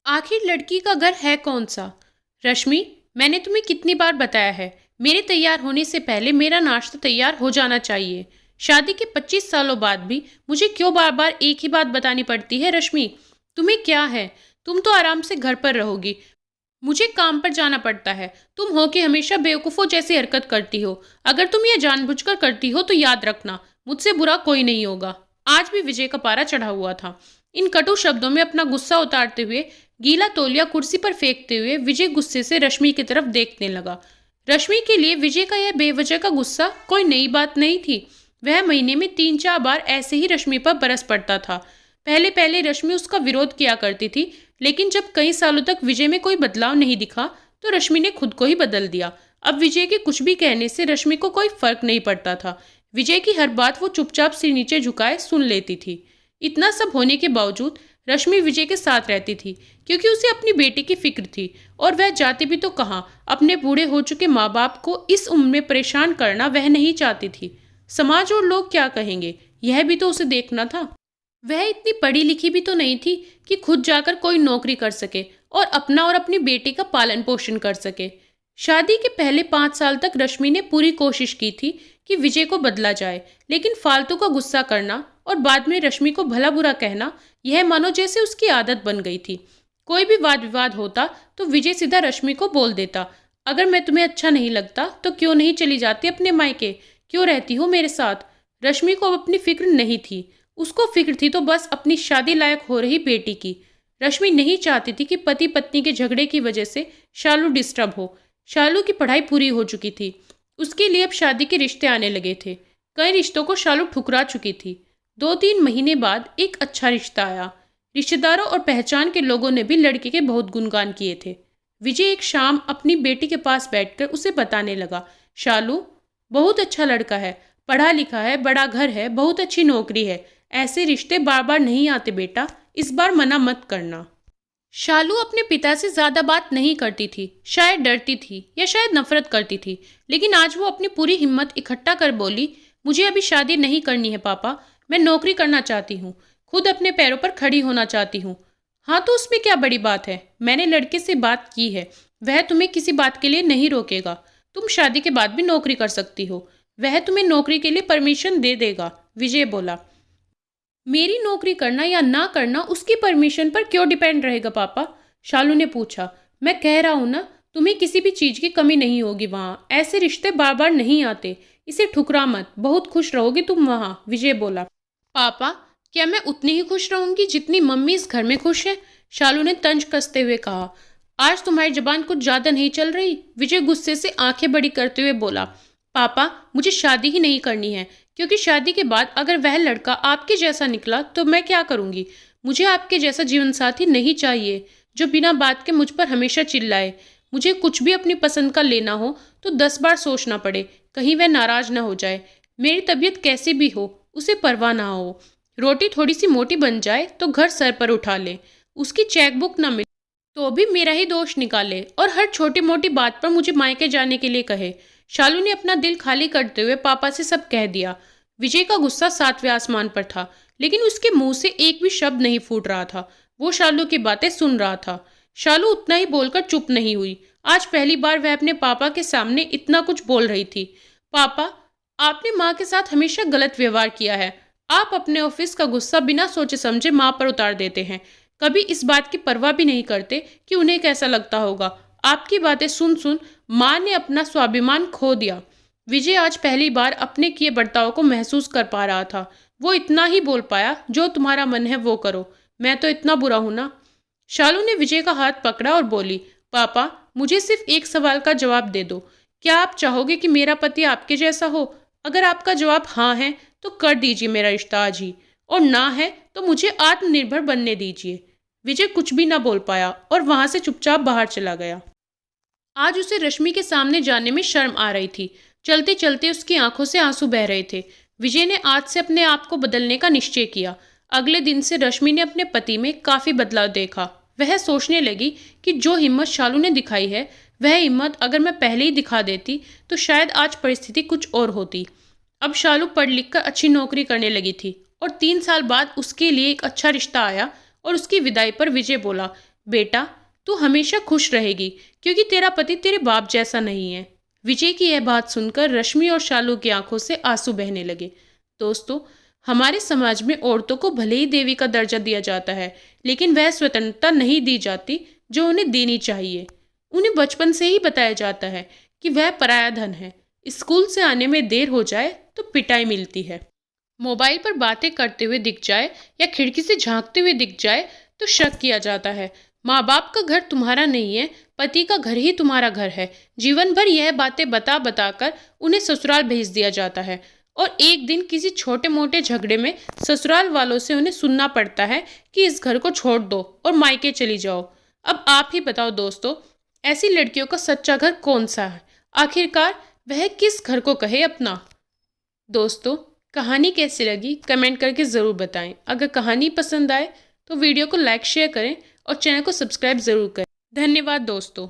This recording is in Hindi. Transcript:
आखिर लड़की का घर है कौन सा? रश्मि, मैंने तुम्हें कितनी बार बताया है, मेरे तैयार होने से पहले मेरा नाश्ता तैयार हो जाना चाहिए। शादी के 25 सालों बाद भी मुझे क्यों बार बार एक ही बात बतानी पड़ती है? रश्मि, तुम्हें क्या है? तुम तो आराम से घर पर रहोगी, मुझे काम पर जाना पड़ता है। तुम हो कि हमेशा बेवकूफ़ों जैसी हरकत करती हो। अगर तुम ये जानबूझकर करती हो तो याद रखना, मुझसे बुरा कोई नहीं होगा। आज भी विजय का पारा चढ़ा हुआ था। इन कटु शब्दों में अपना गुस्सा उतारते हुए, गीला तौलिया कुर्सी पर फेंकते हुए विजय गुस्से से रश्मि की तरफ देखने लगा। रश्मि के लिए विजय का यह बेवजह का गुस्सा कोई नई बात नहीं थी। वह महीने में 3-4 बार ऐसे ही रश्मि पर बरस पड़ता था। पहले पहले रश्मि उसका विरोध किया करती थी, लेकिन जब कई सालों तक विजय में कोई बदलाव नहीं दिखा तो रश्मि ने खुद को ही बदल दिया। अब विजय के कुछ भी कहने से रश्मि को कोई फर्क नहीं पड़ता था। विजय की हर बात वो चुपचाप सिर नीचे झुकाए सुन लेती थी। इतना सब होने के बावजूद रश्मि विजय के साथ रहती थी, क्योंकि उसे अपनी बेटी की फिक्र थी। और वह जाती भी तो कहाँ, अपने बूढ़े हो चुके माँ बाप को इस उम्र में परेशान करना वह नहीं चाहती थी। समाज और लोग क्या कहेंगे, यह भी तो उसे देखना था। वह इतनी पढ़ी लिखी भी तो नहीं थी कि खुद जाकर कोई नौकरी कर सके और अपना और अपनी बेटी का पालन पोषण कर सके। शादी के पहले 5 साल तक रश्मि ने पूरी कोशिश की थी कि विजय को बदला जाए, लेकिन फालतू का गुस्सा करना और बाद में रश्मि को भला बुरा कहना, यह मानो जैसे उसकी आदत बन गई थी। कोई भी वाद विवाद होता तो विजय सीधा रश्मि को बोल देता, अगर मैं तुम्हें अच्छा नहीं लगता तो क्यों नहीं चली जाती अपने मायके, क्यों रहती हो मेरे साथ। रश्मि को अब अपनी फिक्र नहीं थी, उसको फिक्र थी तो बस अपनी शादी लायक हो रही बेटी की। रश्मि नहीं चाहती थी कि पति पत्नी के झगड़े की वजह से शालू डिस्टर्ब हो। शालू की पढ़ाई पूरी हो चुकी थी, उसके लिए अब शादी के रिश्ते आने लगे थे। कई रिश्तों को शालू ठुकरा चुकी थी। 2-3 महीने बाद एक अच्छा रिश्ता आया। रिश्तेदारों और पहचान के लोगों ने भी लड़के के बहुत गुणगान किए थे। विजय एक शाम अपनी बेटी के पास बैठकर उसे बताने लगा, शालू बहुत अच्छा लड़का है, पढ़ा लिखा है, बड़ा घर है, बहुत अच्छी नौकरी है। ऐसे रिश्ते बार बार नहीं आते बेटा, इस बार मना मत करना। शालू अपने पिता से ज्यादा बात नहीं करती थी, शायद डरती थी या शायद नफरत करती थी, लेकिन आज वो अपनी पूरी हिम्मत इकट्ठा कर बोली, मुझे अभी शादी नहीं करनी है पापा, मैं नौकरी करना चाहती हूँ, खुद अपने पैरों पर खड़ी होना चाहती हूँ। हाँ तो उसमें क्या बड़ी बात है, मैंने लड़के से बात की है, वह तुम्हें किसी बात के लिए नहीं रोकेगा। तुम शादी के बाद भी नौकरी कर सकती हो, वह तुम्हें नौकरी के लिए परमिशन दे देगा। विजय बोला, मेरी नौकरी करना या ना करना उसकी परमिशन पर क्यों डिपेंड रहेगा पापा? शालू ने पूछा। मैं कह रहा हूं ना, तुम्हें किसी भी चीज की कमी नहीं होगी वहाँ, ऐसे रिश्ते बार बार नहीं आते, इसे ठुकरा मत, बहुत खुश रहोगी तुम वहाँ। विजय बोला, पापा क्या मैं उतनी ही खुश रहूंगी जितनी मम्मी इस घर में खुश है? शालू ने तंज कसते हुए कहा। आज तुम्हारी जबान कुछ ज्यादा नहीं चल रही? विजय गुस्से से आंखें बड़ी करते हुए बोला, पापा मुझे शादी ही नहीं करनी है, क्योंकि शादी के बाद अगर वह लड़का आपके जैसा निकला तो मैं क्या करूंगी? मुझे आपके जैसा जीवन साथी नहीं चाहिए जो बिना बात के मुझ पर हमेशा चिल्लाए। मुझे कुछ भी अपनी पसंद का लेना हो तो 10 बार सोचना पड़े, कहीं वह नाराज ना हो जाए। मेरी तबीयत कैसी भी हो उसे परवाह ना हो, रोटी थोड़ी सी मोटी बन जाए तो घर सर पर उठा ले, उसकी चेकबुक ना मिले तो भी मेरा ही दोष निकाले और हर छोटी मोटी बात पर मुझे मायके जाने के लिए कहे। शालू ने अपना दिल खाली करते हुए पापा से सब कह दिया। विजय का गुस्सा 7वें आसमान पर था, लेकिन उसके मुंह से एक भी शब्द नहीं फूट रहा था। वो शालू की बातें सुन रहा था। शालू उतना ही बोलकर चुप नहीं हुई। आज पहली बार वह अपने पापा के सामने इतना कुछ बोल रही थी। पापा, आपने माँ के साथ हमेशा गलत व्यवहार किया है। आप अपने ऑफिस का गुस्सा बिना सोचे समझे माँ पर उतार देते हैं, कभी इस बात की परवाह भी नहीं करते कि उन्हें कैसा लगता होगा। आपकी बातें सुन सुन माँ ने अपना स्वाभिमान खो दिया। विजय आज पहली बार अपने किए बर्ताव को महसूस कर पा रहा था। वो इतना ही बोल पाया, जो तुम्हारा मन है वो करो, मैं तो इतना बुरा हूं ना? शालू ने विजय का हाथ पकड़ा और बोली, पापा मुझे सिर्फ एक सवाल का जवाब दे दो, क्या आप चाहोगे कि मेरा पति आपके जैसा हो? अगर आपका जवाब हाँ है तो कर दीजिए मेरा रिश्ता आज ही, और ना है तो मुझे आत्मनिर्भर बनने दीजिए। विजय कुछ भी ना बोल पाया और वहां से चुपचाप बाहर चला गया। आज उसे रश्मि के सामने जाने में शर्म आ रही थी। चलते चलते उसकी आंखों से आंसू बह रहे थे। विजय ने आज से अपने आप को बदलने का निश्चय किया। अगले दिन से रश्मि ने अपने पति में काफी बदलाव देखा। वह सोचने लगी कि जो हिम्मत शालू ने दिखाई है, वह हिम्मत अगर मैं पहले ही दिखा देती तो शायद आज परिस्थिति कुछ और होती। अब शालू पढ़ लिख कर अच्छी नौकरी करने लगी थी और 3 साल बाद उसके लिए एक अच्छा रिश्ता आया और उसकी विदाई पर विजय बोला, बेटा, तू हमेशा खुश रहेगी क्योंकि तेरा पति तेरे बाप जैसा नहीं है। विजय की यह बात सुनकर रश्मि और शालू की आंखों से आंसू बहने लगे। दोस्तों, हमारे समाज में औरतों को भले ही देवी का दर्जा दिया जाता है, लेकिन वह स्वतंत्रता नहीं दी जाती जो उन्हें देनी चाहिए। उन्हें बचपन से ही बताया जाता है कि वह पराया धन है। स्कूल से आने में देर हो जाए तो पिटाई मिलती है। मोबाइल पर बातें करते हुए दिख जाए या खिड़की से झांकते हुए दिख जाए तो शक किया जाता है। माँ बाप का घर तुम्हारा नहीं है, पति का घर ही तुम्हारा घर है। जीवन भर यह बातें बता बता कर उन्हें ससुराल भेज दिया जाता है और एक दिन किसी छोटे मोटे झगड़े में ससुराल वालों से उन्हें सुनना पड़ता है कि इस घर को छोड़ दो और मायके चली जाओ। अब आप ही बताओ दोस्तों, ऐसी लड़कियों का सच्चा घर कौन सा है? आखिरकार वह किस घर को कहे अपना? दोस्तों, कहानी कैसी लगी कमेंट करके ज़रूर बताएं। अगर कहानी पसंद आए तो वीडियो को लाइक शेयर करें और चैनल को सब्सक्राइब ज़रूर करें। धन्यवाद दोस्तों।